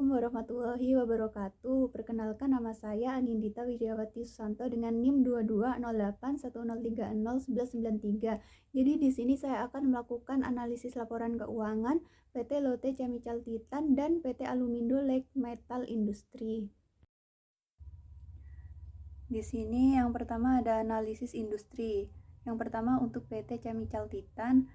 Assalamualaikum warahmatullahi wabarakatuh. Perkenalkan, nama saya Anindita Widiawati Susanto dengan NIM 220810301193. Jadi di sini saya akan melakukan analisis laporan keuangan PT Lotte Chemical Titan dan PT Alumindo Lake Metal Industry. Di sini yang pertama ada analisis industri. Yang pertama untuk PT Chemical Titan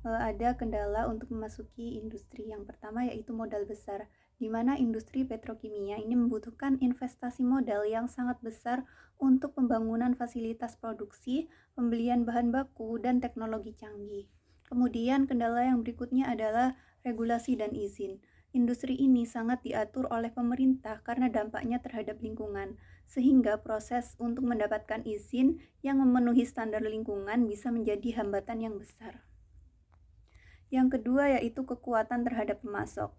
ada kendala untuk memasuki industri. Yang pertama yaitu modal besar, di mana industri petrokimia ini membutuhkan investasi modal yang sangat besar untuk pembangunan fasilitas produksi, pembelian bahan baku, dan teknologi canggih. Kemudian kendala yang berikutnya adalah regulasi dan izin. Industri ini sangat diatur oleh pemerintah karena dampaknya terhadap lingkungan, sehingga proses untuk mendapatkan izin yang memenuhi standar lingkungan bisa menjadi hambatan yang besar. Yang kedua yaitu kekuatan terhadap pemasok.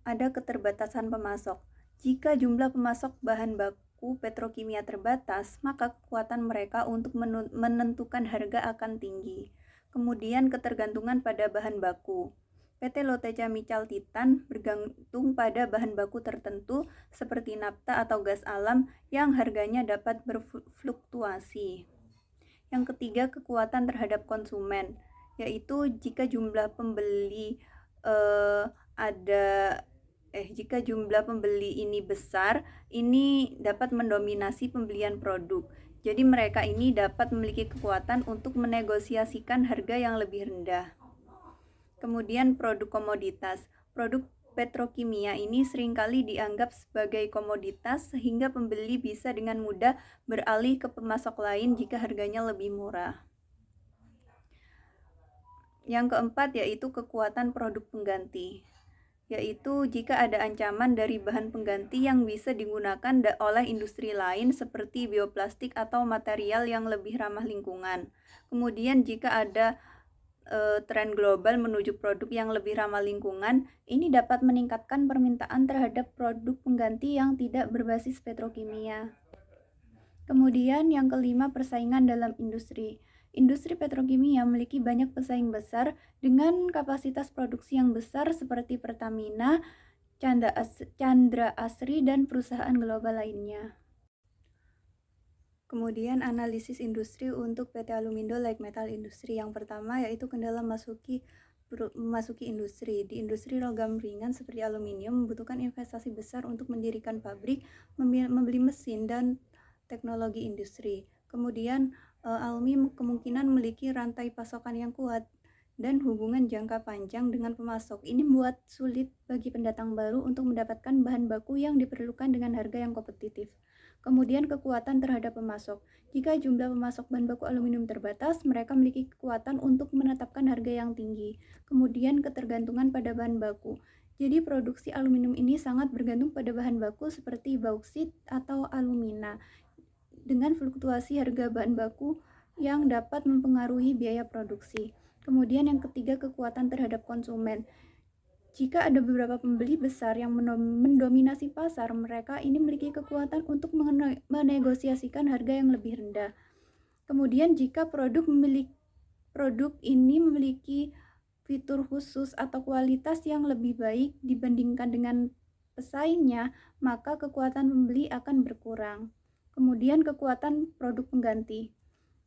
Ada keterbatasan pemasok. Jika jumlah pemasok bahan baku petrokimia terbatas, maka kekuatan mereka untuk menentukan harga akan tinggi. Kemudian ketergantungan pada bahan baku. PT Lotte Chemical Titan bergantung pada bahan baku tertentu seperti nafta atau gas alam yang harganya dapat berfluktuasi. Yang ketiga, kekuatan terhadap konsumen, yaitu jika jumlah pembeli jika jumlah pembeli ini besar, ini dapat mendominasi pembelian produk. Jadi mereka ini dapat memiliki kekuatan untuk menegosiasikan harga yang lebih rendah. Kemudian produk komoditas. Produk petrokimia ini seringkali dianggap sebagai komoditas sehingga pembeli bisa dengan mudah beralih ke pemasok lain jika harganya lebih murah. Yang keempat yaitu kekuatan produk pengganti, yaitu jika ada ancaman dari bahan pengganti yang bisa digunakan oleh industri lain seperti bioplastik atau material yang lebih ramah lingkungan. Kemudian jika ada tren global menuju produk yang lebih ramah lingkungan, ini dapat meningkatkan permintaan terhadap produk pengganti yang tidak berbasis petrokimia. Kemudian yang kelima, persaingan dalam industri. Industri petrokimia memiliki banyak pesaing besar dengan kapasitas produksi yang besar seperti Pertamina, Chandra Asri, dan perusahaan global lainnya. Kemudian analisis industri untuk PT Alumindo Lake Metal Industry. Yang pertama yaitu kendala memasuki industri. Di industri logam ringan seperti aluminium membutuhkan investasi besar untuk mendirikan pabrik, membeli mesin, dan teknologi industri. Kemudian Almi kemungkinan memiliki rantai pasokan yang kuat dan hubungan jangka panjang dengan pemasok. Ini membuat sulit bagi pendatang baru untuk mendapatkan bahan baku yang diperlukan dengan harga yang kompetitif. Kemudian kekuatan terhadap pemasok. Jika jumlah pemasok bahan baku aluminium terbatas, mereka memiliki kekuatan untuk menetapkan harga yang tinggi. Kemudian ketergantungan pada bahan baku. Jadi produksi aluminium ini sangat bergantung pada bahan baku seperti bauksit atau alumina, dengan fluktuasi harga bahan baku yang dapat mempengaruhi biaya produksi. Kemudian yang ketiga, kekuatan terhadap konsumen. Jika ada beberapa pembeli besar yang mendominasi pasar, mereka ini memiliki kekuatan untuk menegosiasikan harga yang lebih rendah. Kemudian jika produk ini memiliki fitur khusus atau kualitas yang lebih baik dibandingkan dengan pesaingnya, maka kekuatan pembeli akan berkurang. Kemudian kekuatan produk pengganti.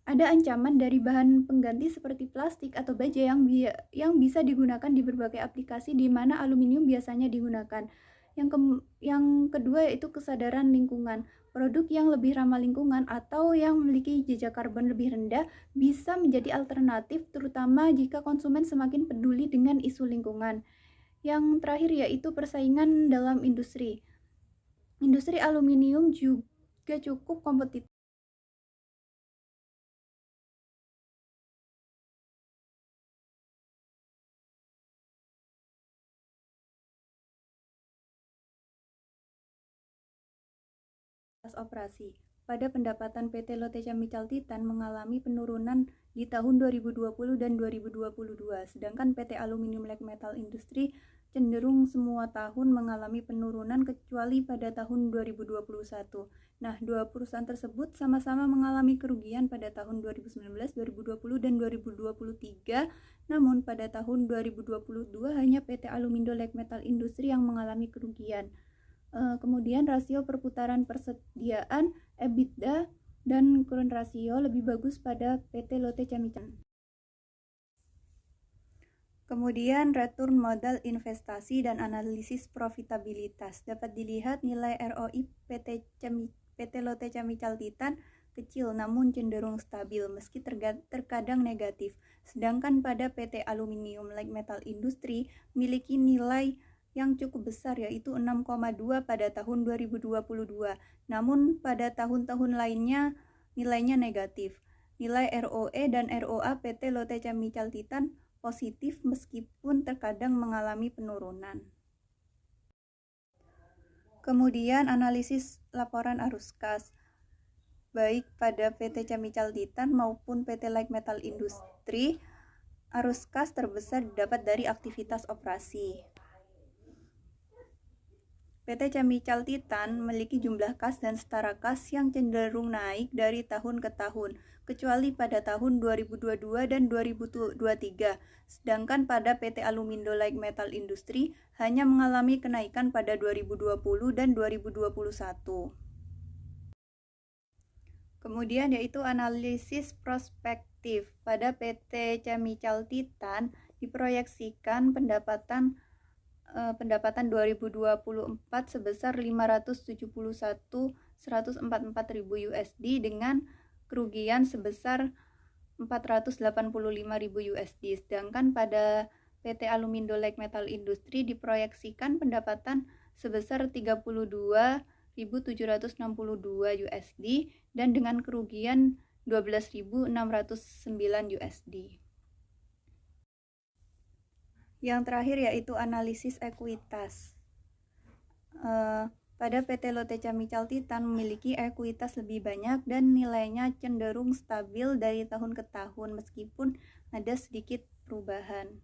Ada ancaman dari bahan pengganti seperti plastik atau baja yang bisa digunakan di berbagai aplikasi di mana aluminium biasanya digunakan. Yang kedua yaitu kesadaran lingkungan. Produk yang lebih ramah lingkungan atau yang memiliki jejak karbon lebih rendah bisa menjadi alternatif, terutama jika konsumen semakin peduli dengan isu lingkungan. Yang terakhir yaitu persaingan dalam industri. Industri aluminium juga cukup kompetitif. Operasi. Pada pendapatan PT Lotte Chemical Titan mengalami penurunan di tahun 2020 dan 2022, sedangkan PT Aluminium Lake Metal Industry cenderung semua tahun mengalami penurunan kecuali pada tahun 2021. Nah, dua perusahaan tersebut sama-sama mengalami kerugian pada tahun 2019, 2020, dan 2023. Namun pada tahun 2022 hanya PT Alumindo Lake Metal Industry yang mengalami kerugian. Kemudian rasio perputaran persediaan, EBITDA, dan current ratio lebih bagus pada PT Lotte Chemical. Kemudian return modal investasi dan analisis profitabilitas. Dapat dilihat nilai ROI PT Lotte Chemical Titan kecil namun cenderung stabil meski terkadang negatif. Sedangkan pada PT Aluminium Like Metal Industry memiliki nilai yang cukup besar yaitu 6,2 pada tahun 2022. Namun pada tahun-tahun lainnya nilainya negatif. Nilai ROE dan ROA PT Lotte Chemical Titan positif meskipun terkadang mengalami penurunan. Kemudian analisis laporan arus kas baik pada PT Chemical Titan maupun PT Like Metal Industry, arus kas terbesar didapat dari aktivitas operasi. PT Chemical Titan memiliki jumlah kas dan setara kas yang cenderung naik dari tahun ke tahun, kecuali pada tahun 2022 dan 2023. Sedangkan pada PT Alumindo Like Metal Industry hanya mengalami kenaikan pada 2020 dan 2021. Kemudian yaitu analisis prospektif. Pada PT Chemical Titan diproyeksikan pendapatan 2024 sebesar 571.144.000 USD dengan kerugian sebesar 485.000 USD. Sedangkan pada PT Alumindo Like Metal Industry diproyeksikan pendapatan sebesar 32.762 USD dan dengan kerugian 12.609 USD. Yang terakhir yaitu analisis ekuitas. Pada PT Lotte Chemical Titan memiliki ekuitas lebih banyak dan nilainya cenderung stabil dari tahun ke tahun meskipun ada sedikit perubahan.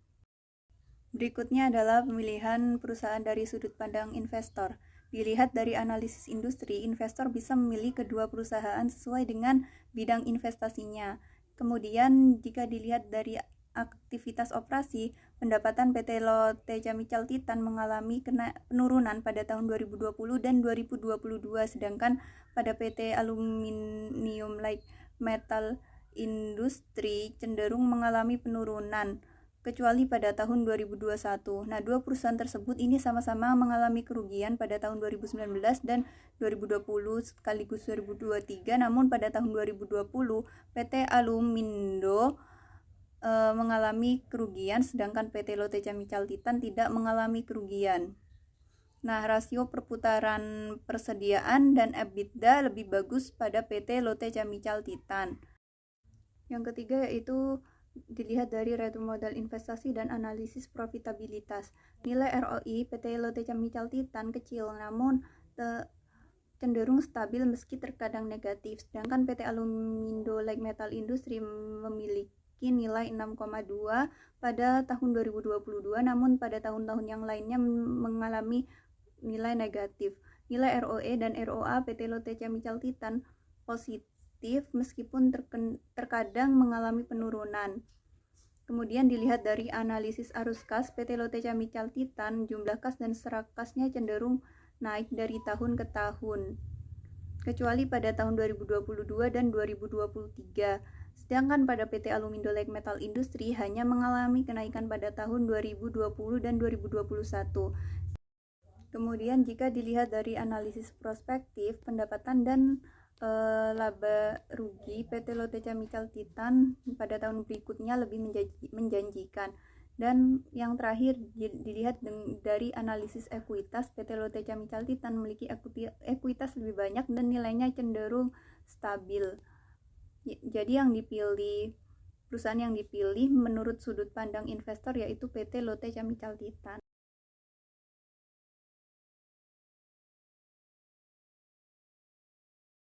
Berikutnya adalah pemilihan perusahaan dari sudut pandang investor. Dilihat dari analisis industri, investor bisa memilih kedua perusahaan sesuai dengan bidang investasinya. Kemudian jika dilihat dari aktivitas operasi, pendapatan PT Lotte Chemical Titan mengalami penurunan pada tahun 2020 dan 2022, sedangkan pada PT Aluminium Like Metal Industry cenderung mengalami penurunan, kecuali pada tahun 2021. Nah, dua perusahaan tersebut ini sama-sama mengalami kerugian pada tahun 2019 dan 2020 sekaligus 2023, namun pada tahun 2020 PT Alumindo mengalami kerugian, sedangkan PT Lotte Chemical Titan tidak mengalami kerugian. Nah, rasio perputaran persediaan dan EBITDA lebih bagus pada PT Lotte Chemical Titan. Yang ketiga yaitu dilihat dari return modal investasi dan analisis profitabilitas. Nilai ROI PT Lotte Chemical Titan kecil namun cenderung stabil meski terkadang negatif, sedangkan PT Alumindo Like Metal Industry memiliki nilai 6,2 pada tahun 2022, namun pada tahun-tahun yang lainnya mengalami nilai negatif. Nilai ROE dan ROA PT Lotte Chemical Titan positif meskipun terkadang mengalami penurunan. Kemudian dilihat dari analisis arus kas PT Lotte Chemical Titan, jumlah kas dan serak kasnya cenderung naik dari tahun ke tahun, kecuali pada tahun 2022 dan 2023. Sedangkan pada PT Alumindo Like Metal Industry hanya mengalami kenaikan pada tahun 2020 dan 2021. Kemudian jika dilihat dari analisis prospektif, pendapatan dan laba rugi PT Lotte Chemical Titan pada tahun berikutnya lebih menjanjikan. Dan yang terakhir dilihat dari analisis ekuitas, PT Lotte Chemical Titan memiliki ekuitas lebih banyak dan nilainya cenderung stabil. Jadi perusahaan yang dipilih menurut sudut pandang investor yaitu PT Lotte Chemical Titan.